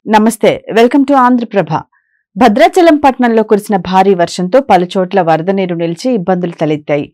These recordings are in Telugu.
నమస్తే వెల్కమ్ టు ఆంధ్రప్రభ. భద్రాచలం పట్టణంలో కురిసిన భారీ వర్షంతో పలుచోట్ల వరద నీరు నిలిచి ఇబ్బందులు తలెత్తాయి.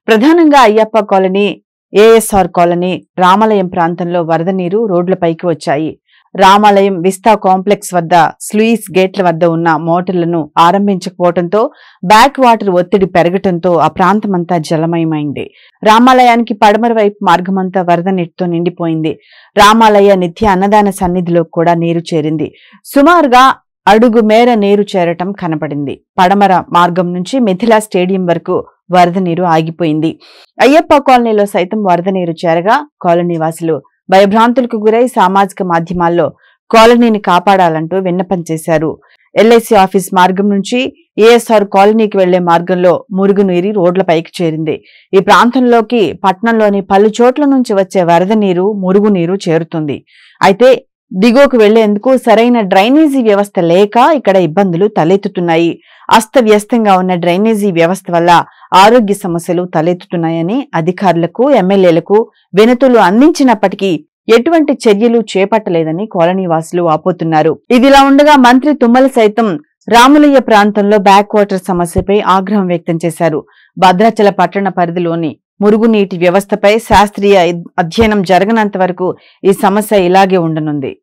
ప్రధానంగా అయ్యప్ప కాలనీ, ఏఎస్ఆర్ కాలనీ, రామాలయం ప్రాంతంలో వరద నీరు రోడ్లపైకి వచ్చాయి. రామాలయం విస్తా కాంప్లెక్స్ వద్ద స్లూయిస్ గేట్ల వద్ద ఉన్న మోటార్లను ఆరంభించకపోవడంతో బ్యాక్ వాటర్ ఒత్తిడి పెరగటంతో ఆ ప్రాంతమంతా జలమయమైంది. రామాలయానికి పడమర వైపు మార్గమంతా వరద నీటితో నిండిపోయింది. రామాలయ నిత్య అన్నదాన సన్నిధిలో కూడా నీరు చేరింది. సుమారుగా అడుగు మేర నీరు చేరటం కనపడింది. పడమర మార్గం నుంచి మిథిలా స్టేడియం వరకు వరద నీరు ఆగిపోయింది. అయ్యప్ప కాలనీలో సైతం వరద నీరు చేరగా కాలనీ వాసులు భయభ్రాంతులకు గురై సామాజిక మాధ్యమాల్లో కాలనీని కాపాడాలంటూ విన్నపం చేశారు. ఎల్ఐసి ఆఫీస్ మార్గం నుంచి ఏఎస్ఆర్ కాలనీకి వెళ్లే మార్గంలో మురుగునీరు రోడ్లపైకి చేరింది. ఈ ప్రాంతంలోకి పట్టణంలోని పలు చోట్ల నుంచి వచ్చే వరద నీరు, మురుగునీరు చేరుతుంది. అయితే దిగువకు వెళ్లేందుకు సరైన డ్రైనేజీ వ్యవస్థ లేక ఇక్కడ ఇబ్బందులు తలెత్తుతున్నాయి. అస్తవ్యస్తంగా ఉన్న డ్రైనేజీ వ్యవస్థ వల్ల ఆరోగ్య సమస్యలు తలెత్తుతున్నాయని అధికారులకు, ఎమ్మెల్యేలకు వినతులు అందించినప్పటికీ ఎటువంటి చర్యలు చేపట్టలేదని కాలనీ వాసులు వాపోతున్నారు. ఇదిలా ఉండగా మంత్రి తుమ్మల సైతం రాములయ్య ప్రాంతంలో బ్యాక్ వాటర్ సమస్యపై ఆగ్రహం వ్యక్తం చేశారు. భద్రాచల పట్టణ పరిధిలోని మురుగునీటి వ్యవస్థపై శాస్త్రీయ అధ్యయనం జరగనంత వరకు ఈ సమస్య ఇలాగే ఉండనుంది.